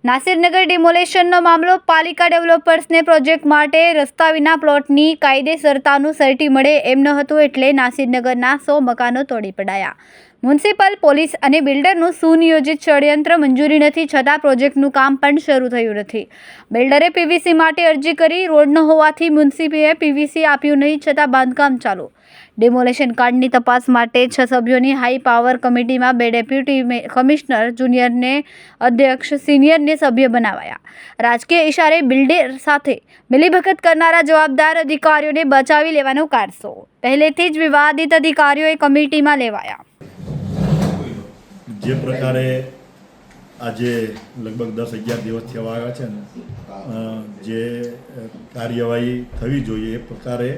નાસિરનગર ડિમોલેશનનો મામલો પાલિકા ડેવલપર્સને પ્રોજેક્ટ માટે રસ્તા વિના પ્લોટની કાયદેસરતાનું સર્ટી મળે એમ ન હતું, એટલે નાસિરનગરના 100 મકાનો તોડી પડાયા. મ્યુનિસિપલ, પોલીસ અને બિલ્ડરનું સુનિયોજિત ષડયંત્ર. મંજૂરી નથી છતાં પ્રોજેક્ટનું કામ પણ શરૂ થયું નથી. બિલ્ડરે પીવીસી માટે અરજી કરી, રોડ ન હોવાથી મ્યુનિસિપલે પીવીસી આપ્યું નહીં, છતાં બાંધકામ ચાલુ. ડિમોલેશન કાંડની તપાસ માટે 6 સભ્યોની હાઈ પાવર કમિટીમાં 2 ડેપ્યુટી કમિશનર, જુનિયરને અધ્યક્ષ, સિનિયરને સભ્ય બનાવાયા. રાજકીય ઇશારે બિલ્ડર સાથે મિલીભગત કરનારા જવાબદાર અધિકારીઓને બચાવી લેવાનો કારસો. પહેલેથી જ વિવાદિત અધિકારીઓએ કમિટીમાં લેવાયા. જે પ્રકારે આજે લગભગ 10-11 દિવસ થવા આવ્યા છે ને, જે કાર્યવાહી થવી જોઈએ એ પ્રકારે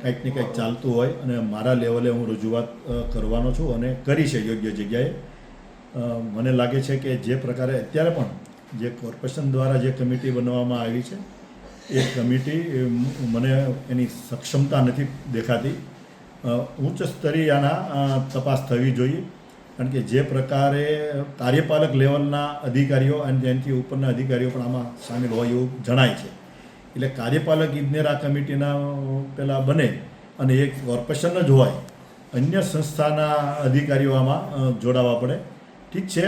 કંઈક ને કંઈક ચાલતું હોય અને મારા લેવલે હું રજૂઆત કરવાનો છું અને કરી છે યોગ્ય જગ્યાએ. મને લાગે છે કે જે પ્રકારે અત્યારે પણ જે કોર્પોરેશન દ્વારા જે કમિટી બનાવવામાં આવી છે એ કમિટી મને એની સક્ષમતા નથી દેખાતી. ઉચ્ચ સ્તરીયના તપાસ થવી જોઈએ, કારણ કે જે પ્રકારે કાર્યપાલક લેવલના અધિકારીઓ અને તેનાથી ઉપરના અધિકારીઓ પણ આમાં સામેલ હોય એવું જણાય છે. એટલે કાર્યપાલક ઇજનેર આ કમિટીના પહેલાં બને અને એક કોર્પોરેશન જ હોય, અન્ય સંસ્થાના અધિકારીઓ આમાં જોડાવા પડે. ઠીક છે,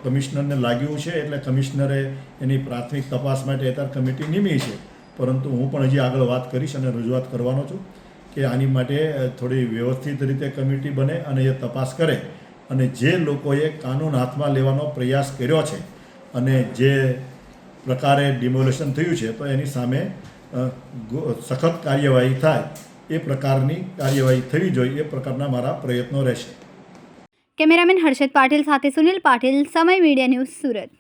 કમિશનરને લાગ્યું છે એટલે કમિશનરે એની પ્રાથમિક તપાસ માટે અત્યારે કમિટી નિમી છે, પરંતુ હું પણ હજી આગળ વાત કરીશ અને રજૂઆત કરવાનો છું કે આની માટે થોડી વ્યવસ્થિત રીતે કમિટી બને અને એ તપાસ કરે અને જે લોકોએ કાનૂન હાથમાં લેવાનો પ્રયાસ કર્યો છે અને જે પ્રકારે ડિમોલેશન થયું છે તો એની સામે સખત કાર્યવાહી થાય એ પ્રકારની કાર્યવાહી થવી જોઈએ, એ પ્રકારના મારા પ્રયત્નો રહેશે. કેમેરામેન હર્ષદ પાટીલ સાથે સુનિલ પાટીલ, સમય મીડિયા ન્યૂઝ, સુરત.